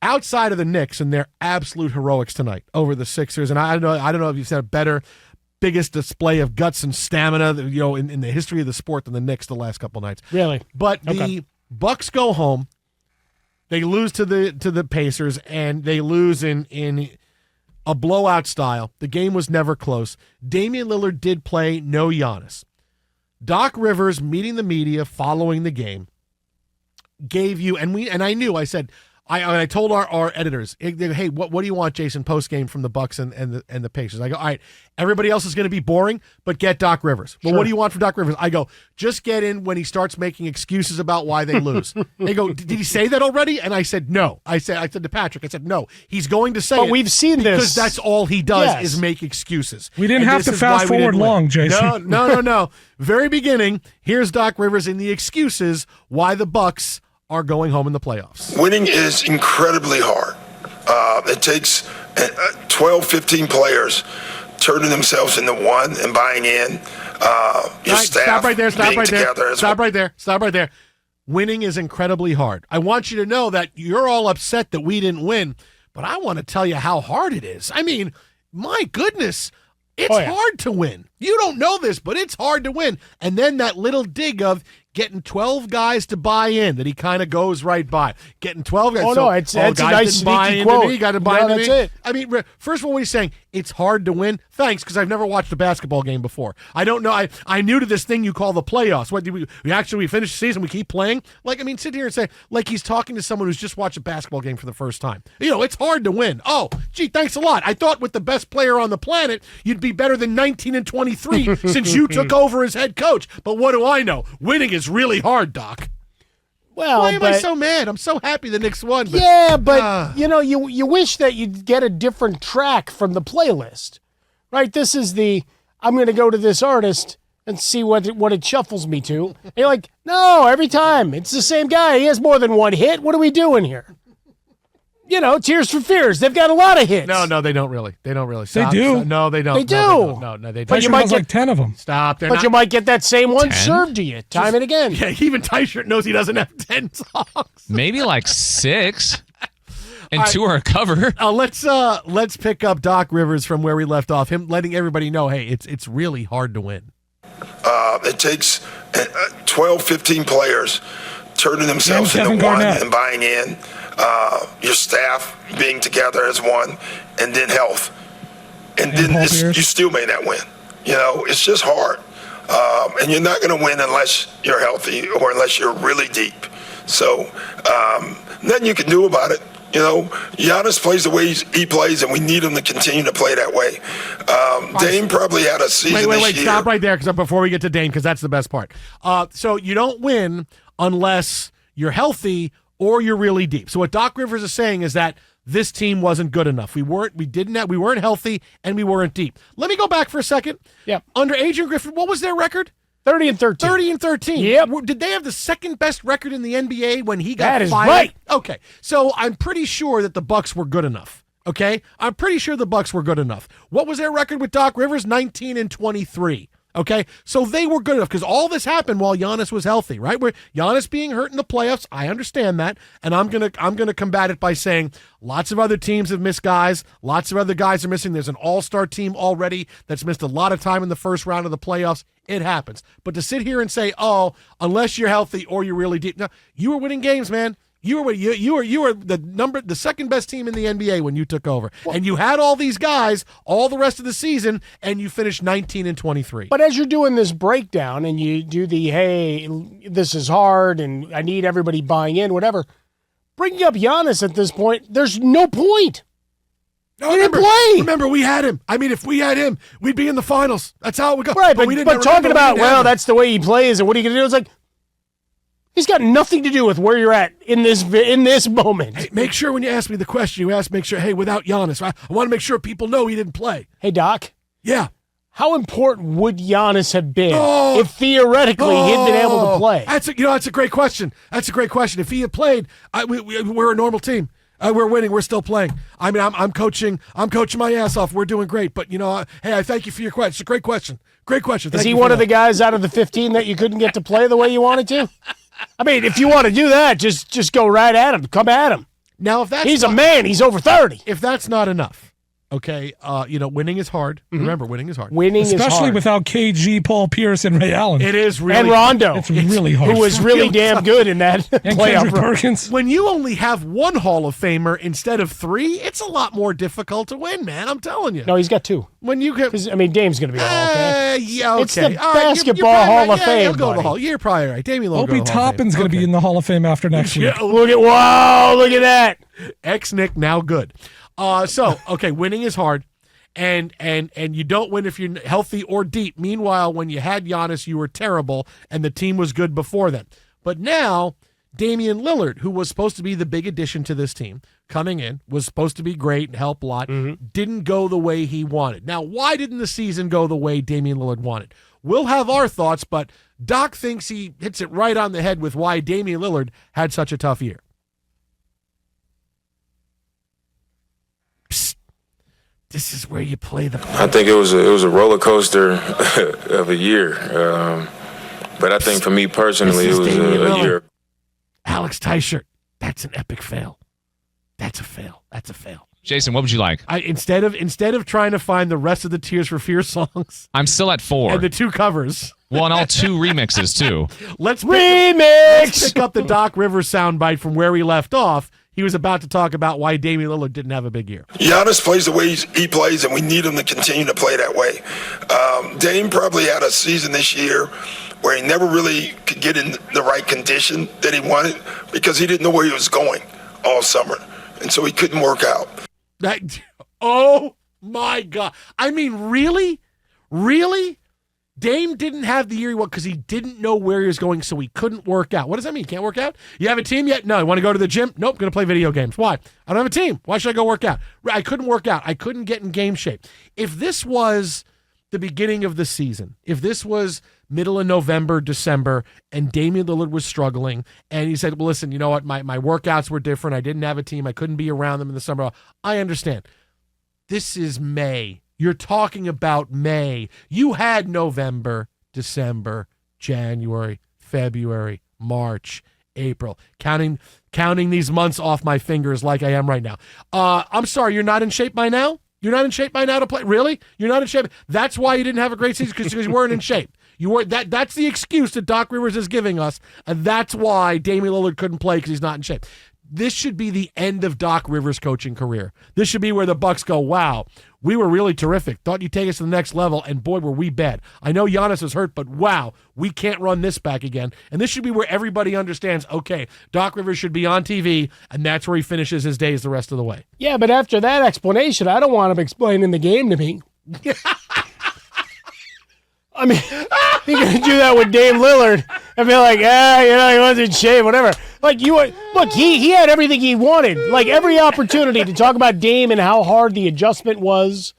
outside of the Knicks and their absolute heroics tonight over the Sixers, and I don't know if you've said a better, biggest display of guts and stamina, in the history of the sport than the Knicks the last couple nights. Really? But the Bucks go home. They lose to the Pacers, and they lose in a blowout style. The game was never close. Damian Lillard did play, no Giannis. Doc Rivers, meeting the media following the game, gave you, I said, I told our editors, hey, what do you want, Jason, post game from the Bucks and the Pacers? I go, all right, everybody else is going to be boring, but get Doc Rivers. Well, sure. What do you want from Doc Rivers? I go, just get in when he starts making excuses about why they lose. They go, did he say that already? And I said, no. I said to Patrick, I said, no, he's going to say it. But we've seen this. Because that's all he does is make excuses. We didn't have to fast forward long, Jason. No. Very beginning, here's Doc Rivers in the excuses why the Bucks are going home in the playoffs. Winning is incredibly hard. It takes 12, 15 players turning themselves into one and buying in. Your staff Stop right there. Winning is incredibly hard. I want you to know that you're all upset that we didn't win, but I want to tell you how hard it is. I mean, my goodness, it's hard to win. You don't know this, but it's hard to win. And then that little dig of getting 12 guys to buy in that he kind of goes right by. Getting 12 guys. It's a nice sneaky quote. You got to buy into me. That's it. I mean, first of all, what he's saying, it's hard to win. Thanks, because I've never watched a basketball game before. I don't know. I'm new to this thing you call the playoffs. What we finish the season, we keep playing? Sit here and say, like he's talking to someone who's just watched a basketball game for the first time. It's hard to win. Oh, gee, thanks a lot. I thought with the best player on the planet, you'd be better than 19-23 since you took over as head coach. But what do I know? Winning is really hard, Doc. Well, why am I so mad? I'm so happy the Knicks won. You wish that you'd get a different track from the playlist, right? This is I'm going to go to this artist and see what it shuffles me to. And you're like, no, every time it's the same guy. He has more than one hit. What are we doing here? Tears for Fears. They've got a lot of hits. No, they don't really. Stop. They do. No, they don't. They do. No, they don't. But you might get like 10 of them. Stop. You might get that same one served to you time and again. Yeah, even Tyshirt knows he doesn't have 10 songs. Maybe like 6. And 2 are a cover. Let's pick up Doc Rivers from where we left off. Him letting everybody know, hey, it's really hard to win. It takes 12, 15 players turning themselves into one and buying in. Your staff being together as one, and then health. And then you still may not win. It's just hard. And you're not going to win unless you're healthy or unless you're really deep. So nothing you can do about it. Giannis plays the way he plays, and we need him to continue to play that way. Dame probably had a season this year. Stop right there before we get to Dame, because that's the best part. So you don't win unless you're healthy or you're really deep. So what Doc Rivers is saying is that this team wasn't good enough. We weren't healthy, and we weren't deep. Let me go back for a second. Yeah. Under Adrian Griffin, what was their record? 30-13. 30-13. Yep. Did they have the second best record in the NBA when he got fired? That is right. Okay. So I'm pretty sure that the Bucks were good enough. Okay? I'm pretty sure the Bucks were good enough. What was their record with Doc Rivers? 19-23. Okay, so they were good enough because all this happened while Giannis was healthy, right? Where Giannis being hurt in the playoffs, I understand that, and I'm gonna combat it by saying lots of other teams have missed guys, lots of other guys are missing. There's an all-star team already that's missed a lot of time in the first round of the playoffs. It happens, but to sit here and say, oh, unless you're healthy or you're really deep, no, you were winning games, man. You were the second best team in the NBA when you took over, and you had all these guys all the rest of the season, and you finished 19-23. But as you're doing this breakdown, and you do hey, this is hard, and I need everybody buying in, whatever. Bringing up Giannis at this point, there's no point. No, he didn't play. Remember, we had him. I mean, if we had him, we'd be in the finals. That's how it would go. Right, but talking about that's the way he plays, and what are you going to do? It's like. He's got nothing to do with where you're at in this moment. Hey, make sure when you ask me the question, make sure, hey, without Giannis, I want to make sure people know he didn't play. Hey, Doc. Yeah. How important would Giannis have been if theoretically he'd been able to play? That's a great question. That's a great question. If he had played, we're a normal team. We're winning. We're still playing. I mean, I'm coaching my ass off. We're doing great. But, hey, I thank you for your question. It's a great question. Great question. Is he one of the guys out of the 15 that you couldn't get to play the way you wanted to? I mean, if you want to do that, just go right at him. Come at him. Now, if that's he's a man. He's over 30. If that's not enough, okay, winning is hard. Remember, winning is hard. Winning is hard. Especially without KG, Paul Pierce, and Ray Allen. It is really and Rondo. It's really hard. Who was really damn good in that and playoff Kendrick run. Perkins. When you only have one Hall of Famer instead of 3, it's a lot more difficult to win, man. I'm telling you. No, he's got 2. When you can, Dame's going to be a Hall of Fame. yeah, okay. It's the All right, basketball Hall of Fame, He'll go to the buddy. Hall. You're probably right. Damian Lillard. Obi Toppin's going to be in the Hall of Fame after next week. Look at that. Ex-Nick, now good. Winning is hard. And you don't win if you're healthy or deep. Meanwhile, when you had Giannis, you were terrible, and the team was good before then. But now, Damian Lillard, who was supposed to be the big addition to this team, coming in, was supposed to be great and help a lot, didn't go the way he wanted. Now, why didn't the season go the way Damian Lillard wanted? We'll have our thoughts, but Doc thinks he hits it right on the head with why Damian Lillard had such a tough year. This is where you play the. I think it was a roller coaster of a year, but I think for me personally, it was a year. Alex Teichert, that's an epic fail. That's a fail. Jason, what would you like? Instead of trying to find the rest of the Tears for Fears songs I'm still at 4. and the 2 covers, Well, and all 2 remixes, too. let's pick up the Doc Rivers soundbite from where we left off. He was about to talk about why Damian Lillard didn't have a big year. Giannis plays the way he plays, and we need him to continue to play that way. Dame probably had a season this year where he never really could get in the right condition that he wanted because he didn't know where he was going all summer, and so he couldn't work out. Oh, my God. I mean, really? Really? Dame didn't have the year he wanted because he didn't know where he was going, so he couldn't work out. What does that mean? You can't work out? You have a team yet? No. You want to go to the gym? Nope. Going to play video games. Why? I don't have a team. Why should I go work out? I couldn't work out. I couldn't get in game shape. If this was the beginning of the season, if this was middle of November, December, and Damian Lillard was struggling, and he said, well, listen, you know what? My workouts were different. I didn't have a team. I couldn't be around them in the summer. I understand. This is May. You're talking about May. You had November, December, January, February, March, April. Counting these months off my fingers like I am right now. I'm sorry, you're not in shape by now? You're not in shape by now to play? Really? You're not in shape? That's why you didn't have a great season, because you weren't in shape. You weren't. That's the excuse that Doc Rivers is giving us, and that's why Damian Lillard couldn't play, because he's not in shape. This should be the end of Doc Rivers' coaching career. This should be where the Bucks go, wow, we were really terrific. Thought you'd take us to the next level, and boy, were we bad. I know Giannis is hurt, but wow, we can't run this back again. And this should be where everybody understands, okay, Doc Rivers should be on TV, and that's where he finishes his days the rest of the way. Yeah, but after that explanation, I don't want him explaining the game to me. I mean, you're going to do that with Dame Lillard and be like, he wasn't in shape, whatever. Like, look, he had everything he wanted. Like, every opportunity to talk about Dame and how hard the adjustment was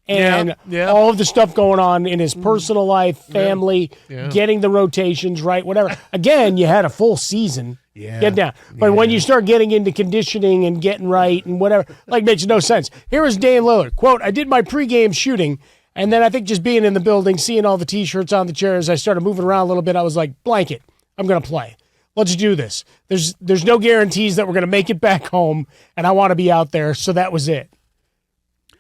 and all of the stuff going on in his personal life, family, getting the rotations right, whatever. Again, you had a full season. Yeah. Get down. But when you start getting into conditioning and getting right and whatever, like, makes no sense. Here is Dame Lillard. Quote, I did my pregame shooting, and then I think just being in the building, seeing all the T-shirts on the chairs, I started moving around a little bit. I was like, blanket, I'm going to play. Let's do this. There's no guarantees that we're going to make it back home, and I want to be out there, so that was it.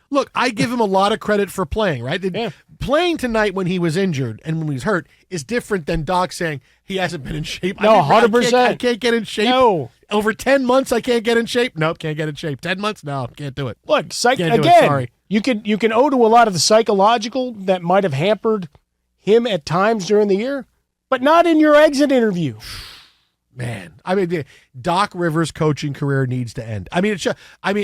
Look, I give him a lot of credit for playing, right? Yeah. Playing tonight when he was injured and when he was hurt is different than Doc saying he hasn't been in shape. No, 100%. I can't get in shape. No. Over 10 months, I can't get in shape. Nope, can't get in shape. 10 months? No, can't do it. Look, Sorry. You can owe to a lot of the psychological that might have hampered him at times during the year, but not in your exit interview. Man, I mean, Doc Rivers' coaching career needs to end. I mean,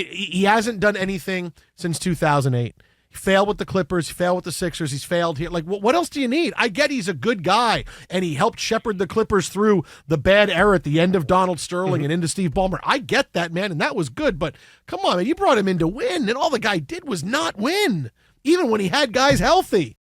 he hasn't done anything since 2008. He failed with the Clippers. He failed with the Sixers. He's failed here. Like, what else do you need? I get he's a good guy, and he helped shepherd the Clippers through the bad era at the end of Donald Sterling and into Steve Ballmer. I get that, man, and that was good. But come on, man, you brought him in to win, and all the guy did was not win, even when he had guys healthy.